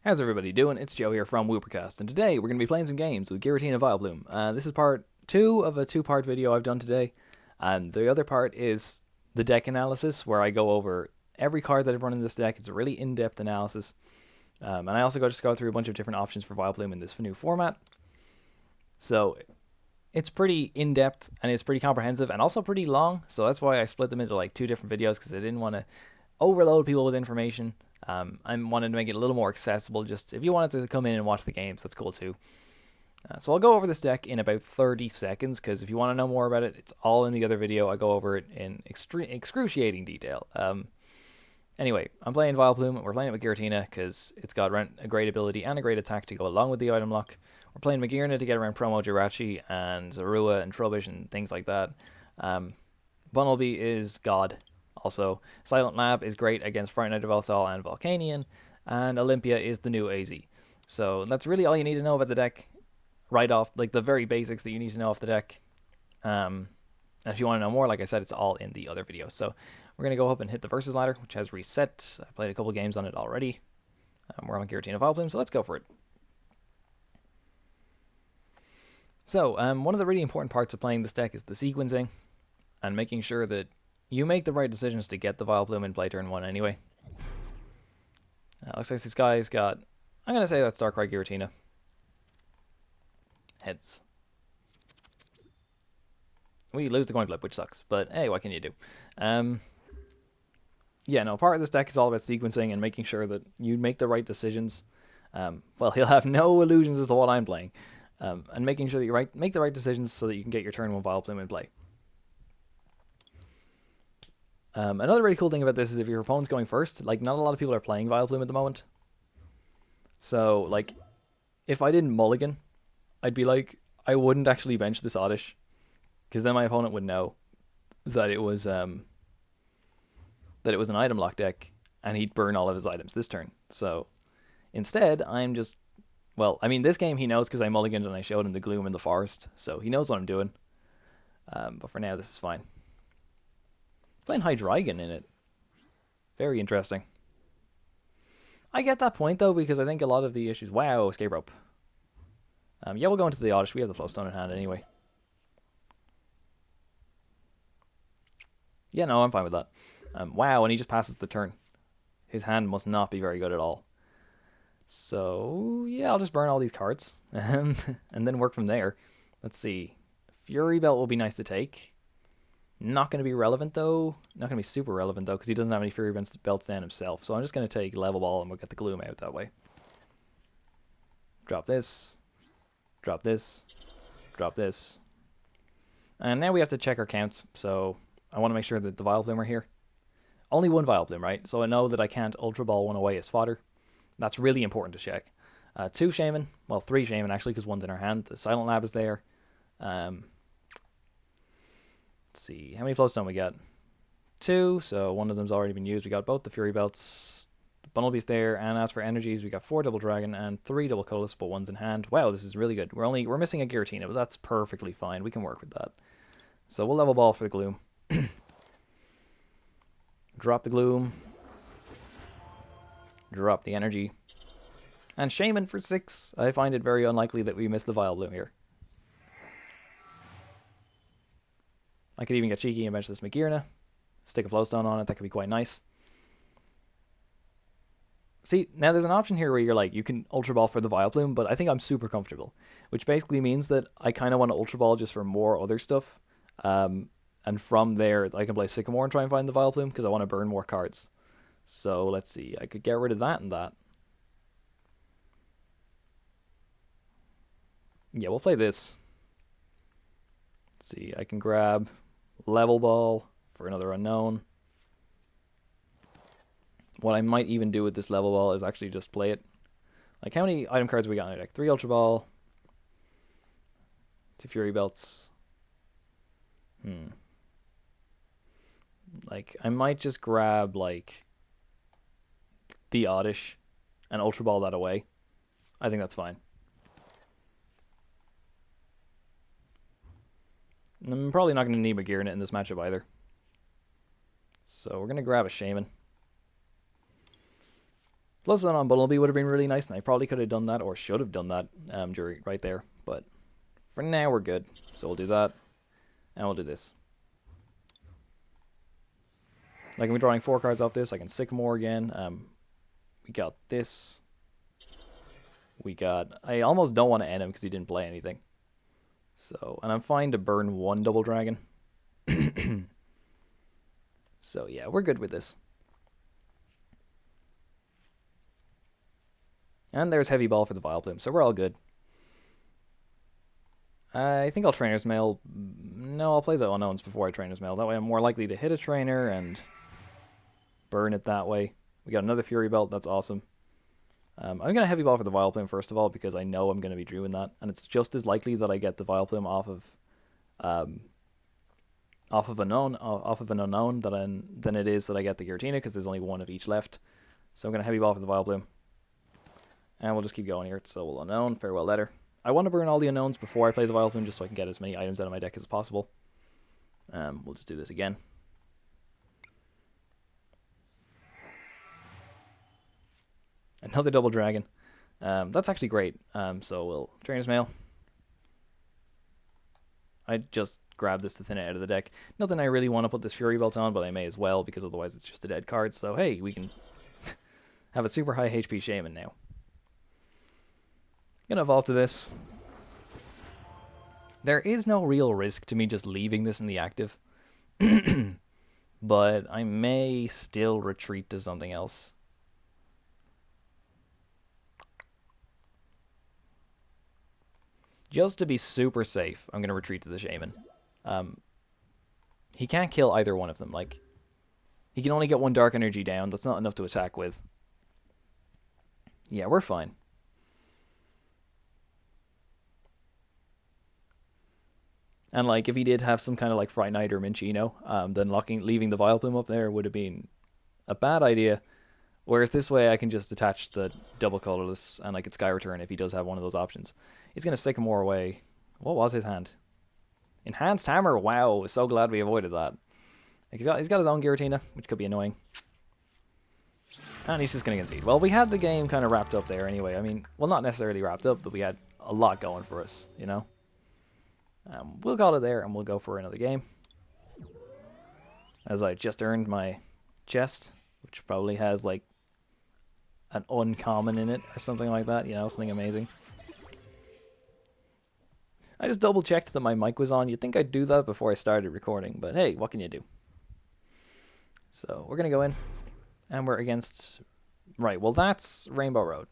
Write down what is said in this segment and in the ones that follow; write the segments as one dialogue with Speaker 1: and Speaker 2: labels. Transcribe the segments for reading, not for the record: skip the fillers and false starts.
Speaker 1: How's everybody doing? It's Joe here from Woopercast, and today we're going to be playing some games with Giratina Vileplume. This is part 2 of a 2-part video I've done today, and the other part is the deck analysis, where I go over every card that I've run in this deck. It's a really in-depth analysis, and I also go through a bunch of different options for Vileplume in this new format. So it's pretty in-depth, and it's pretty comprehensive, and also pretty long, so that's why I split them into like 2 different videos, because I didn't want to overload people with information. I wanted to make it a little more accessible. Just if you wanted to come in and watch the games, that's cool too. So I'll go over this deck in about 30 seconds, because if you want to know more about it, it's all in the other video. I go over it in excruciating detail. Anyway, I'm playing Vileplume. We're playing it with Giratina because it's got a great ability and a great attack to go along with the item lock. We're playing Magearna to get around promo Jirachi and Zorua and Trubbish and things like that. Bunnelby is God. Also, Silent Lab is great against Fright Night Voltol and Volcanion, and Olympia is the new AZ. So that's really all you need to know about the deck, right off, like the very basics that you need to know off the deck. And if you want to know more, like I said, it's all in the other video. So we're going to go up and hit the Versus ladder, which has reset. I played a couple games on it already. We're on Giratina Vileplume, so let's go for it. So one of the really important parts of playing this deck is the sequencing, and making sure that you make the right decisions to get the Vileplume in play turn 1 anyway. Looks like this guy's got... I'm going to say that's Darkrai Giratina. Heads. We lose the coin flip, which sucks. But hey, what can you do? Yeah, no, part of this deck is all about sequencing and making sure that you make the right decisions. Well, he'll have no illusions as to what I'm playing. And making sure that you make the right decisions so that you can get your turn 1 Vileplume in play. Another really cool thing about this is if your opponent's going first, like not a lot of people are playing Vileplume at the moment. So like, if I didn't mulligan, I'd be like, I wouldn't actually bench this Oddish, because then my opponent would know that it was an item lock deck, and he'd burn all of his items this turn. So instead, I'm just, well, I mean, this game he knows because I mulliganed and I showed him the Gloom in the forest, so he knows what I'm doing. But for now, this is fine. Playing Hydreigon in it. Very interesting. I get that point, though, because I think a lot of the issues... Wow, escape rope. Yeah, we'll go into the Oddish. We have the Float Stone in hand anyway. Yeah, no, I'm fine with that. Wow, and he just passes the turn. His hand must not be very good at all. So, yeah, I'll just burn all these cards. And then work from there. Let's see. Fury Belt will be nice to take. Not going to be relevant, though. Not going to be super relevant, though, because he doesn't have any Fury Belts down himself. So I'm just going to take Level Ball, and we'll get the Gloom out that way. Drop this. Drop this. Drop this. And now we have to check our counts. So I want to make sure that the Vileplume are here. Only one Vileplume, right? So I know that I can't Ultra Ball one away as fodder. That's really important to check. 2 Shaymin. Well, 3 Shaymin, actually, because one's in our hand. The Silent Lab is there. Let's see, how many Float Stone we got? 2, so one of them's already been used. We got both the Fury Belts, the Bunnelby's there, and as for energies, we got 4 Double Dragon and 3 Double Colorless, but one's in hand. Wow, this is really good. We're missing a Giratina, but that's perfectly fine. We can work with that. So we'll Level Ball for the Gloom. Drop the Gloom. Drop the energy. And Shaymin for 6. I find it very unlikely that we miss the Vileplume here. I could even get cheeky and bench this Magearna. Stick a Float Stone on it. That could be quite nice. See, now there's an option here where you're like, you can Ultra Ball for the Vileplume, but I think I'm super comfortable. Which basically means that I kind of want to Ultra Ball just for more other stuff. And from there, I can play Sycamore and try and find the Vileplume, because I want to burn more cards. So, let's see. I could get rid of that and that. Yeah, we'll play this. Let's see. I can grab Level Ball for another unknown. What I might even do with this Level Ball is actually just play it. Like, how many item cards we got in our deck? 3 Ultra Ball. 2 Fury Belts. Like, I might just grab, like, the Oddish and Ultra Ball that away. I think that's fine. I'm probably not going to need Magearna in this matchup either. So we're going to grab a Shaymin. Plus on Bunnelby would have been really nice, and I probably could have done that, or should have done that during right there. But for now, we're good. So we'll do that, and we'll do this. Like, I'm drawing 4 cards off this. I can Sycamore again. We got this. We got... I almost don't want to end him because he didn't play anything. So, and I'm fine to burn 1 Double Dragon. So, yeah, we're good with this. And there's Heavy Ball for the Vileplume, so we're all good. I think I'll Trainers Mail... No, I'll play the Unknowns before I Trainers Mail. That way I'm more likely to hit a trainer and burn it that way. We got another Fury Belt, that's awesome. I'm going to Heavy Ball for the Vileplume first of all, because I know I'm going to be doing that. And it's just as likely that I get the Vileplume off of an Unknown than it is that I get the Giratina, because there's only 1 of each left. So I'm going to Heavy Ball for the Vileplume. And we'll just keep going here. So we'll Unknown, Farewell Letter. I want to burn all the Unknowns before I play the Vileplume, just so I can get as many items out of my deck as possible. We'll just do this again. Another Double Dragon. That's actually great. So we'll Trainers Mail. I just grabbed this to thin it out of the deck. Nothing I really want to put this Fury Belt on, but I may as well, because otherwise it's just a dead card. So hey, we can have a super high HP Shaymin now. Gonna evolve to this. There is no real risk to me just leaving this in the active. But I may still retreat to something else. Just to be super safe, I'm going to retreat to the Shaymin. He can't kill either one of them. Like, he can only get 1 Dark Energy down. That's not enough to attack with. Yeah, we're fine. And, like, if he did have some kind of, like, Fright Knight or Minchino, then leaving the Vileplume up there would have been a bad idea. Whereas this way I can just attach the double Colorless, and I could Sky Return if he does have one of those options. He's going to Sycamore away. What was his hand? Enhanced Hammer. Wow, so glad we avoided that. He's got his own Giratina, which could be annoying. And he's just going to concede. Well, we had the game kind of wrapped up there anyway. I mean, well, not necessarily wrapped up, but we had a lot going for us, you know? We'll call it there, and we'll go for another game. As I just earned my chest, which probably has, like, an uncommon in it or something like that, you know, something amazing. I just double checked that my mic was on. You'd think I'd do that before I started recording, but hey, what can you do? So we're going to go in, and we're against... Right, well, that's Rainbow Road.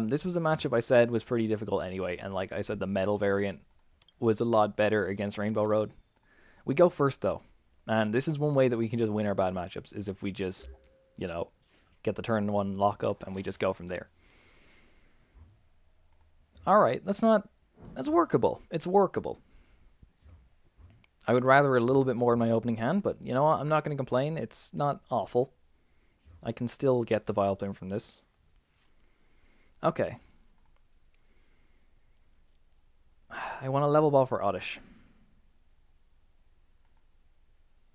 Speaker 1: This was a matchup I said was pretty difficult anyway, and like I said, the metal variant was a lot better against Rainbow Road. We go first, though, and this is one way that we can just win our bad matchups, is if we just, you know, get the turn 1 lock up, and we just go from there. Alright, that's workable. It's workable. I would rather a little bit more in my opening hand, but you know what? I'm not going to complain. It's not awful. I can still get the Vileplume from this. Okay. I want a Level Ball for Oddish.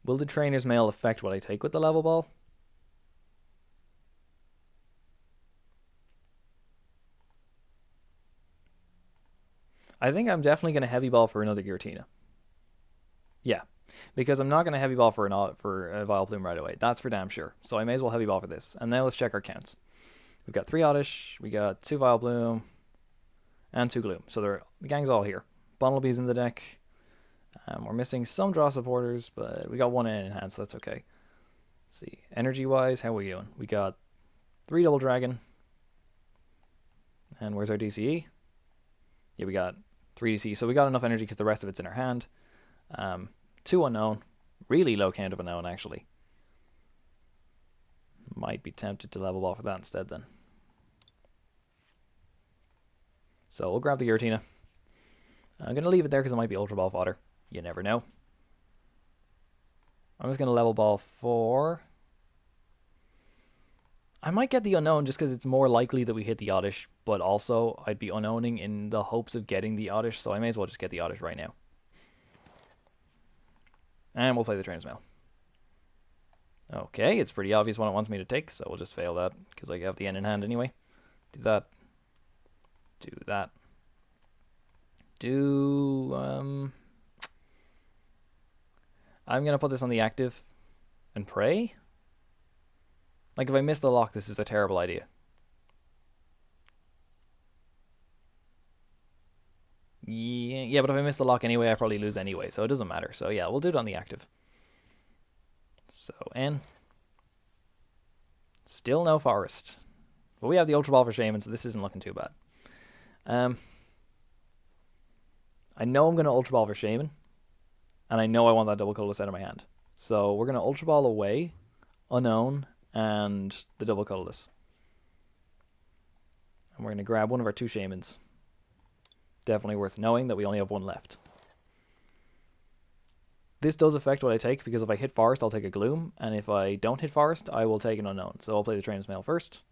Speaker 1: Will the Trainer's Mail affect what I take with the Level Ball? I think I'm definitely going to Heavy Ball for another Giratina. Yeah, because I'm not going to Heavy Ball for a Vileplume right away. That's for damn sure. So I may as well Heavy Ball for this. And now let's check our counts. We've got 3 Oddish, we got 2 Vileplume, and 2 Gloom. So the gang's all here. Bunnelby's in the deck. We're missing some draw supporters, but we got 1 in hand, so that's okay. Let's see. Energy-wise, how are we doing? We got 3 Double Dragon. And where's our DCE? Yeah, we got 3 DC. So we got enough energy because the rest of it's in our hand. 2 Unknown. Really low count of Unknown, actually. Might be tempted to Level Ball for that instead, then. So we'll grab the Giratina. I'm going to leave it there because it might be Ultra Ball fodder. You never know. I'm just going to Level Ball for... I might get the Unknown just because it's more likely that we hit the Oddish, but also I'd be Unknowning in the hopes of getting the Oddish, so I may as well just get the Oddish right now. And we'll play the Trainers Mail. Okay, it's pretty obvious what it wants me to take, so we'll just fail that, because I have the N in hand anyway. Do that. Do that. I'm going to put this on the active and pray. Like, if I miss the lock, this is a terrible idea. Yeah, but if I miss the lock anyway, I probably lose anyway, so it doesn't matter. So yeah, we'll do it on the active. So N. Still no forest. But we have the Ultra Ball for Shaymin, so this isn't looking too bad. I know I'm going to Ultra Ball for Shaymin, and I know I want that double colorless out of my hand. So we're going to Ultra Ball away, Unown, and the double colorless. And we're going to grab one of our 2 Shaymins. Definitely worth knowing that we only have 1 left. This does affect what I take, because if I hit Forest, I'll take a Gloom, and if I don't hit Forest, I will take an Unown. So I'll play the Trainers Mail first.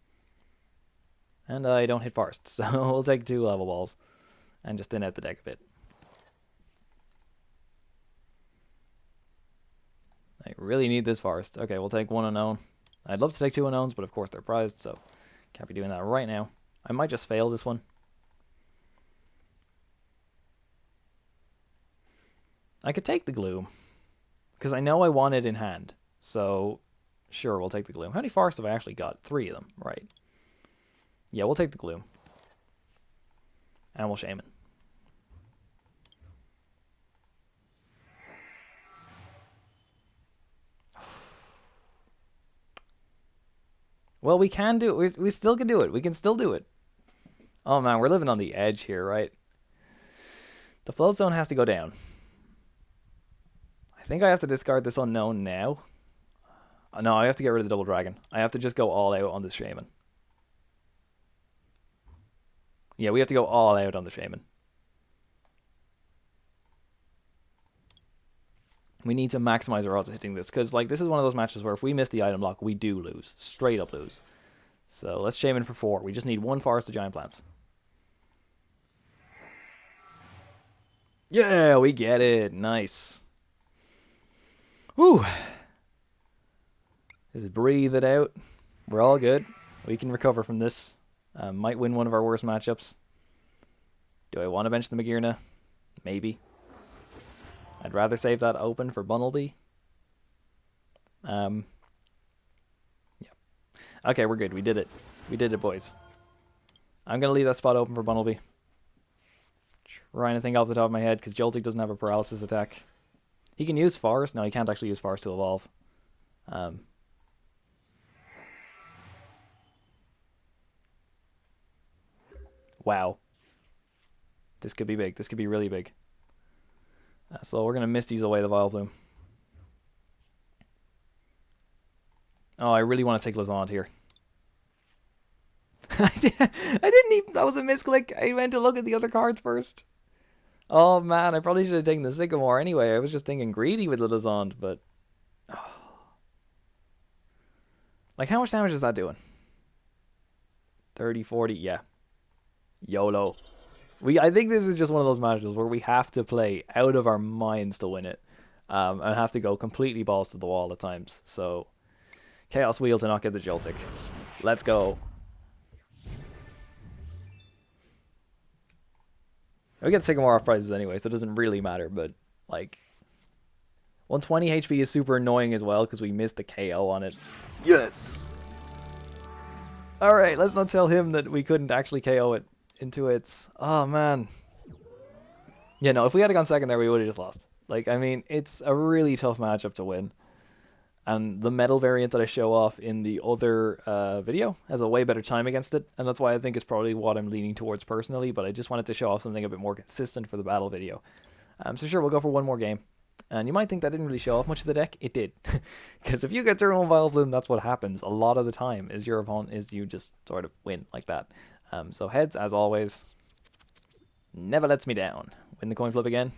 Speaker 1: And I don't hit Forest, so we'll take 2 Level Balls, and just thin out the deck a bit. I really need this Forest. Okay, we'll take 1 Unown. I'd love to take 2 Unowns, but of course they're prized, so can't be doing that right now. I might just fail this one. I could take the Gloom, because I know I want it in hand. So, sure, we'll take the Gloom. How many Forests have I actually got? 3 of them, right. Yeah, we'll take the Gloom. And we'll Shaymin. Well, we can do it. We still can do it. We can still do it. Oh, man, we're living on the edge here, right? The Float Stone has to go down. I think I have to discard this Unown now. No, I have to get rid of the Double Dragon. I have to just go all out on this Shaymin. Yeah, we have to go all out on the Shaymin. We need to maximize our odds of hitting this, because like this is one of those matches where if we miss the item lock, we do lose. Straight up lose. So let's Shaymin for 4. We just need 1 Forest of Giant Plants. Yeah, we get it. Nice. Woo. Just breathe it out. We're all good. We can recover from this. Might win one of our worst matchups. Do I want to bench the Magearna? Maybe. I'd rather save that open for Bunnelby. Yeah. Okay, we're good. We did it. We did it, boys. I'm going to leave that spot open for Bunnelby. Trying to think off the top of my head, because Joltik doesn't have a paralysis attack. He can use Forest. No, he can't actually use Forest to evolve. Wow. This could be big. This could be really big. So we're going to Misty's away the Vileplume. Oh, I really want to take Lysandre here. I didn't even... That was a misclick. I meant to look at the other cards first. Oh, man. I probably should have taken the Sycamore anyway. I was just thinking greedy with the Lysandre, but... Oh. Like, how much damage is that doing? 30, 40, yeah. YOLO. I think this is just one of those matches where we have to play out of our minds to win it. And have to go completely balls to the wall at times. So, Chaos Wheel to not get the Joltik. Let's go. We get Sycamore off prizes anyway, so it doesn't really matter, but, like... 120 HP is super annoying as well, because we missed the KO on it. Yes! Alright, let's not tell him that we couldn't actually KO it into its... Oh, man. Yeah, no, if we had gone second there, we would have just lost. Like, I mean, it's a really tough matchup to win. And the metal variant that I show off in the other video has a way better time against it. And that's why I think it's probably what I'm leaning towards personally. But I just wanted to show off something a bit more consistent for the battle video. So sure, we'll go for one more game. And you might think that didn't really show off much of the deck. It did. Because if you get turn 1 Vileplume, that's what happens a lot of the time. Is your opponent is you just sort of win like that. So heads, as always, never lets me down. Win the coin flip again.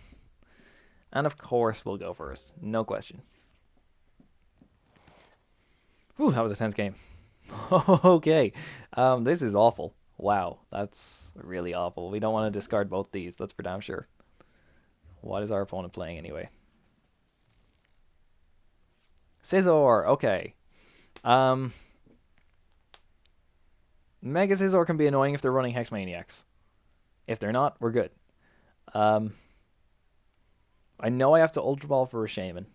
Speaker 1: And of course, we'll go first. No question. Whew, that was a tense game. Okay. This is awful. Wow, that's really awful. We don't want to discard both these. That's for damn sure. What is our opponent playing anyway? Scizor, okay. Mega Scizor can be annoying if they're running Hex-Maniacs. If they're not, we're good. I know I have to Ultra Ball for a Shaymin.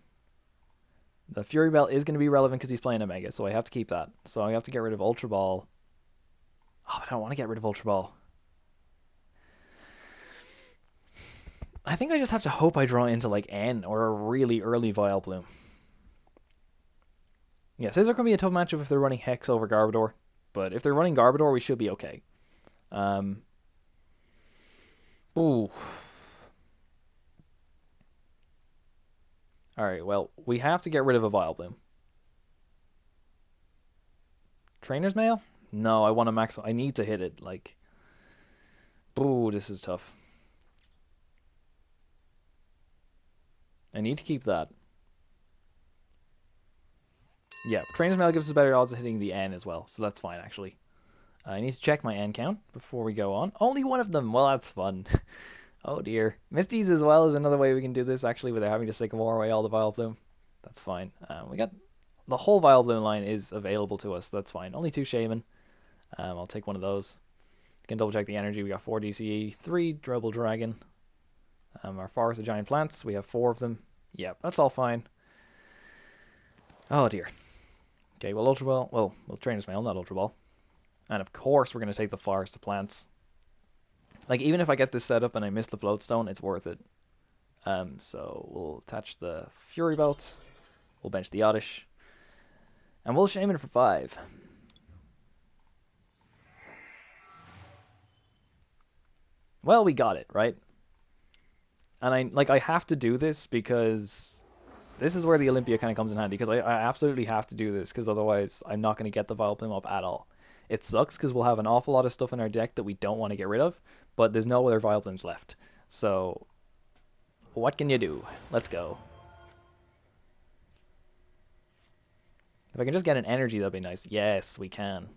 Speaker 1: The Fury Belt is going to be relevant because he's playing a Mega, so I have to keep that. So I have to get rid of Ultra Ball. Oh, I don't want to get rid of Ultra Ball. I think I just have to hope I draw into like N or a really early Vileplume. Yeah, Scizor can be a tough matchup if they're running Hex over Garbodor. But if they're running Garbodor, we should be okay. Ooh. Alright, well, we have to get rid of a Vileplume. Trainers Mail? No, I want to max. I need to hit it. Like, ooh, this is tough. I need to keep that. Yeah, Trainers Mail gives us better odds of hitting the N as well, so that's fine, actually. I need to check my N count before we go on. Only one of them. Well, that's fun. Oh, dear. Misty's as well is another way we can do this, actually, without having to Sycamore away all the Vileplume. That's fine. We got... The whole Vileplume line is available to us. That's fine. Only 2 Shaymin. I'll take one of those. Can double check the energy. We got 4 DCE, 3 Double Dragon. Our Forest of Giant Plants. We have 4 of them. Yeah, that's all fine. Oh, dear. Okay, well, Ultra Ball. Well, Trainers Mail, not Ultra Ball. And of course, we're going to take the Forest of Plants. Like, even if I get this set up and I miss the Float Stone, it's worth it. So we'll attach the Fury Belt. We'll bench the Oddish. And we'll Shaymin for 5. Well, we got it, right? And I have to do this because this is where the Olympia kind of comes in handy, because I absolutely have to do this, because otherwise I'm not going to get the Vileplume up at all. It sucks because we'll have an awful lot of stuff in our deck that we don't want to get rid of, but there's no other Vileplumes left. So, what can you do? Let's go. If I can just get an energy, that'd be nice. Yes, we can.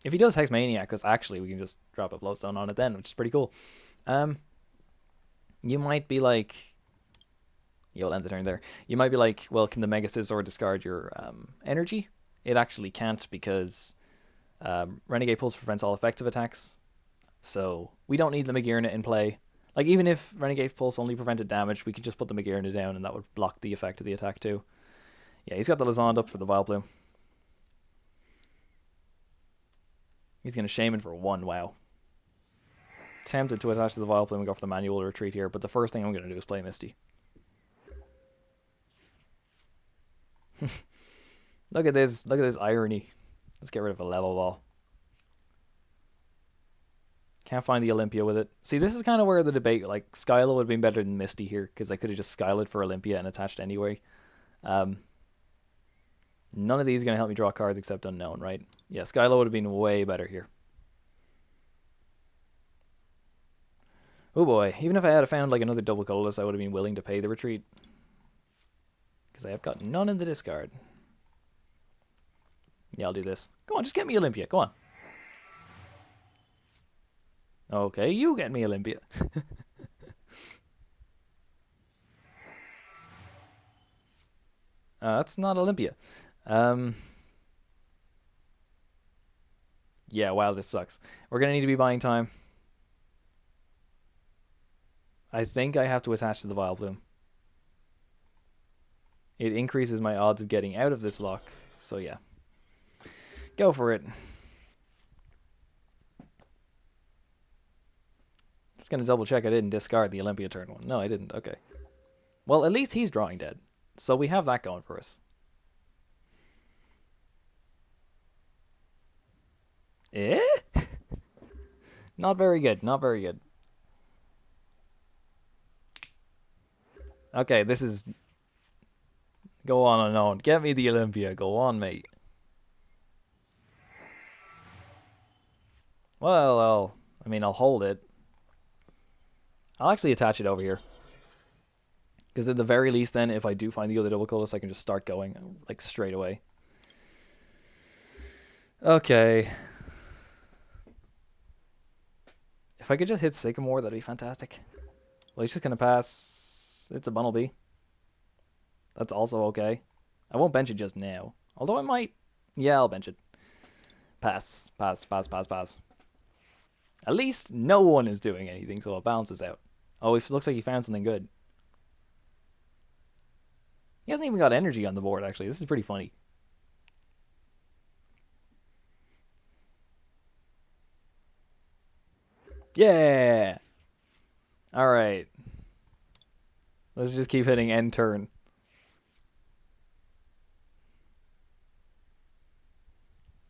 Speaker 1: If he does Hex Maniac, because actually we can just drop a Float Stone on it then, which is pretty cool. You might be like... You'll end the turn there. You might be like, well, can the Mega Scizor discard your energy? It actually can't, because Renegade Pulse prevents all effective attacks. So we don't need the Magearna in play. Like, even if Renegade Pulse only prevented damage, we could just put the Magearna down and that would block the effect of the attack too. Yeah, he's got the Lysandre up for the Vileplume. He's going to Shaymin for 1, wow. Tempted to attach to the Vileplume and go for the manual retreat here, but the first thing I'm going to do is play Misty. Look at this irony. Let's get rid of a Level Ball. Can't find the Olympia with it. See, this is kind of where the debate, like, Skylo would have been better than Misty here, because I could have just Skyled for Olympia and attached anyway. None of these are going to help me draw cards except Unown, right? Yeah, Skylo would have been way better here. Oh boy, even if I had found like another double Colorless, I would have been willing to pay the retreat. Because I have got none in the discard. Yeah, I'll do this. Go on, just get me Olympia, go on. Okay, you get me Olympia. That's not Olympia. Yeah, wow, this sucks. We're going to need to be buying time. I think I have to attach to the Vileplume. It increases my odds of getting out of this lock. So yeah. Go for it. Just going to double check I didn't discard the Olympia turn 1. No, I didn't. Okay. Well, at least he's drawing dead. So we have that going for us. Eh? Not very good. Not very good. Okay, this is... Go on Unown. Get me the Olympia. Go on, mate. Well, I mean, I'll hold it. I'll actually attach it over here. Because at the very least then, if I do find the other double Colorless, I can just start going, like, straight away. Okay. If I could just hit Sycamore, that'd be fantastic. Well, he's just going to pass. It's a Bunnelby. That's also okay. I won't bench it just now. Although I might. Yeah, I'll bench it. Pass. Pass, pass, pass, pass. At least no one is doing anything, so it balances out. Oh, it looks like he found something good. He hasn't even got energy on the board, actually. This is pretty funny. Yeah! Alright. Let's just keep hitting end turn.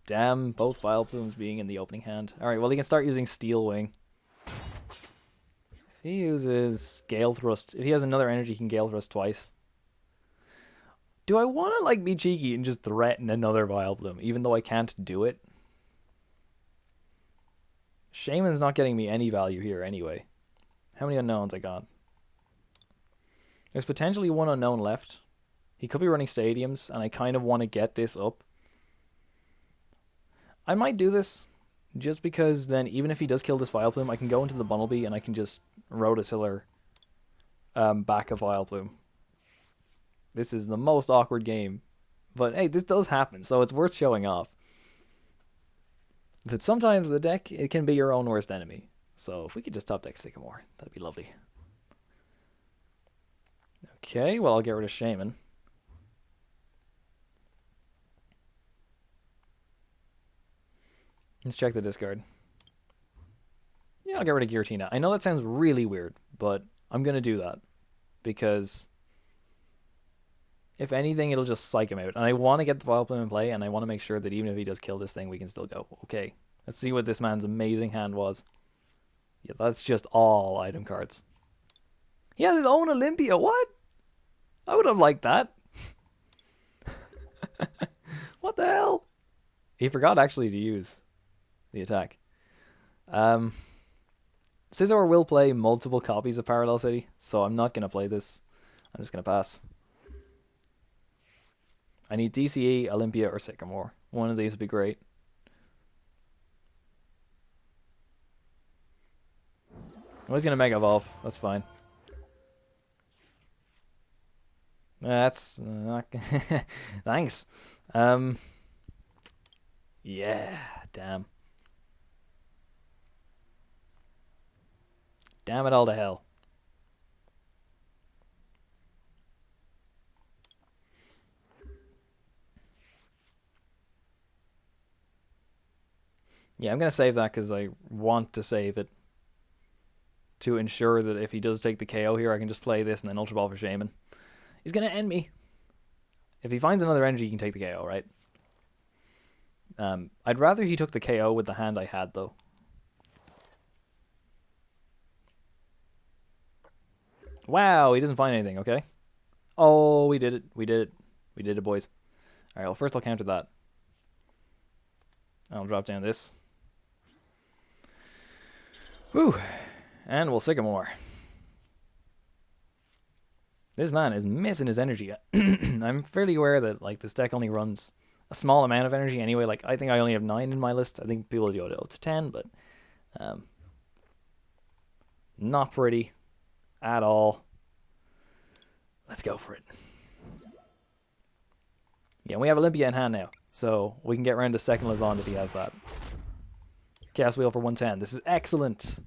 Speaker 1: Damn, both Vileplumes being in the opening hand. Alright, well, he can start using Steel Wing. If he uses Gale Thrust, if he has another energy, he can Gale Thrust twice. Do I want to, like, be cheeky and just threaten another Vileplume, even though I can't do it? Shaymin's not getting me any value here anyway. How many unknowns I got? There's potentially one unknown left. He could be running stadiums, and I kind of want to get this up. I might do this, just because then even if he does kill this Vileplume, I can go into the Bunnelby and I can just Rototiller back a Vileplume. This is the most awkward game. But hey, this does happen, so it's worth showing off. That sometimes the deck, it can be your own worst enemy. So if we could just top deck Sycamore, that'd be lovely. Okay, well, I'll get rid of Shaymin. Let's check the discard. Yeah, I'll get rid of Giratina. I know that sounds really weird, but I'm going to do that. Because if anything, it'll just psych him out. And I want to get the Vileplume in play, and I want to make sure that even if he does kill this thing, we can still go. Okay, let's see what this man's amazing hand was. Yeah, that's just all item cards. He has his own Olympia. What? I would have liked that. What the hell? He forgot actually to use the attack. Scizor will play multiple copies of Parallel City, so I'm not going to play this. I'm just going to pass. I need DCE, Olympia, or Sycamore. One of these would be great. I was going to Mega Evolve. That's fine. That's not thanks. Yeah, damn. Damn it all to hell. Yeah, I'm going to save that because I want to save it. To ensure that if he does take the KO here, I can just play this and then Ultra Ball for Shaymin. He's going to end me. If he finds another energy, he can take the KO, right? I'd rather he took the KO with the hand I had, though. Wow, he doesn't find anything, okay? Oh, we did it. We did it. We did it, boys. Alright, well, first I'll counter that. I'll drop down this. Whew. And we'll Sycamore. This man is missing his energy. I'm fairly aware that like this deck only runs a small amount of energy anyway. Like I think I only have 9 in my list. I think people do it up to 10, but not pretty at all. Let's go for it. Yeah, we have Olympia in hand now, so we can get around to second Lysandre if he has that. Chaos Wheel for 110. This is excellent.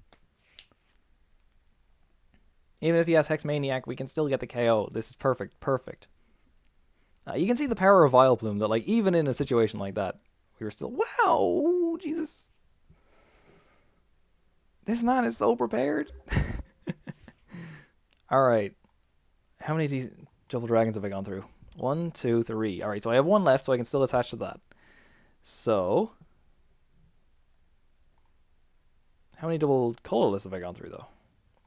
Speaker 1: Even if he has Hex Maniac, we can still get the KO. This is perfect. Perfect. You can see the power of Vileplume, that like even in a situation like that, we were still... Wow! Jesus. This man is so prepared. Alright. How many of these Double Dragons have I gone through? 1, 2, 3. Alright, so I have 1 left, so I can still attach to that. So... how many double Colorless have I gone through, though?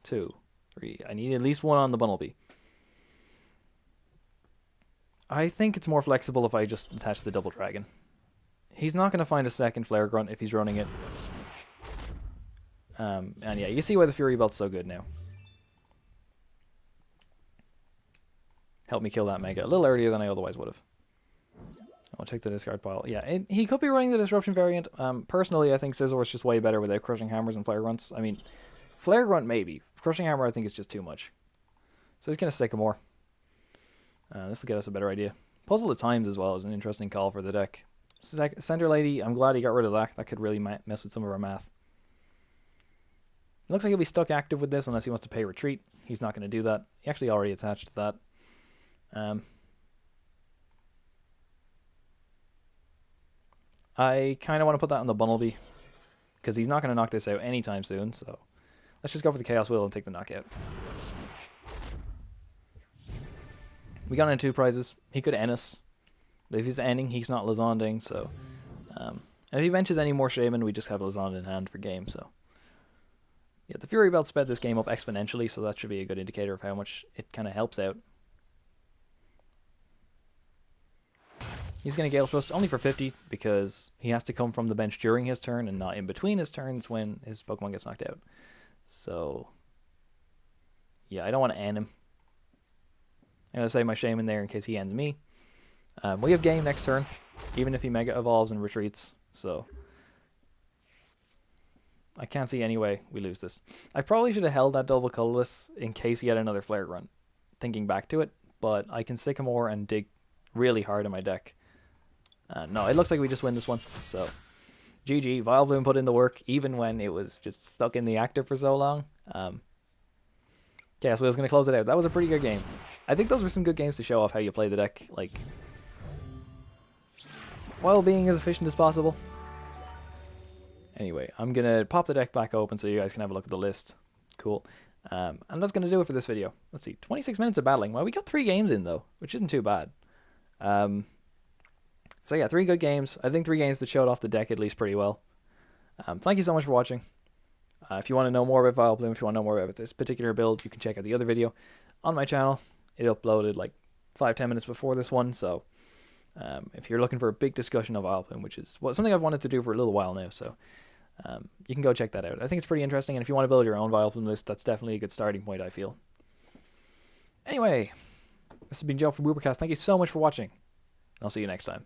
Speaker 1: 2. 3. I need at least 1 on the Bunnelby. I think it's more flexible if I just attach the Double Dragon. He's not going to find a second Flare Grunt if he's running it. And yeah, you see why the Fury Belt's so good now. Help me kill that Mega a little earlier than I otherwise would have. I'll check the discard pile. Yeah, he could be running the Disruption variant. Personally, I think Scizor is just way better without Crushing Hammers and Flare Grunts. I mean, Flare Grunt maybe. Crushing Hammer I think is just too much. So he's going to Sycamore. This will get us a better idea. Puzzle of Times as well is an interesting call for the deck. Center Lady, I'm glad he got rid of that. That could really mess with some of our math. It looks like he'll be stuck active with this unless he wants to pay Retreat. He's not going to do that. He actually already attached to that. I kind of want to put that on the Bunnelby because he's not going to knock this out anytime soon. So let's just go for the Chaos Wheel and take the knockout. We got into 2 prizes. He could end us. But if he's ending, he's not Lysandre. So, and if he benches any more Shaymin, we just have Lysandre in hand for game. So, yeah, the Fury Belt sped this game up exponentially, so that should be a good indicator of how much it kind of helps out. He's going to Gale Thrust only for 50 because he has to come from the bench during his turn and not in between his turns when his Pokemon gets knocked out. So, yeah, I don't want to end him. I'm going to save my Shaymin there in case he ends me. We have game next turn, even if he Mega Evolves and retreats. So, I can't see any way we lose this. I probably should have held that double Colorless in case he had another Flare Grunt, thinking back to it. But I can Sycamore and dig really hard in my deck. No, it looks like we just win this one. So, GG. Vileplume put in the work, even when it was just stuck in the active for so long. Yeah, so I was going to close it out. That was a pretty good game. I think those were some good games to show off how you play the deck, like, while being as efficient as possible. Anyway, I'm going to pop the deck back open so you guys can have a look at the list. Cool. And that's going to do it for this video. Let's see, 26 minutes of battling. Well, we got 3 games in, though, which isn't too bad. So yeah, 3 good games. I think 3 games that showed off the deck at least pretty well. Thank you so much for watching. If you want to know more about Vileplume, if you want to know more about this particular build, you can check out the other video on my channel. It uploaded like 5-10 minutes before this one, so if you're looking for a big discussion of Vileplume, which is something I've wanted to do for a little while now, so you can go check that out. I think it's pretty interesting, and if you want to build your own Vileplume list, that's definitely a good starting point, I feel. Anyway, this has been Joe from Woopercast. Thank you so much for watching, and I'll see you next time.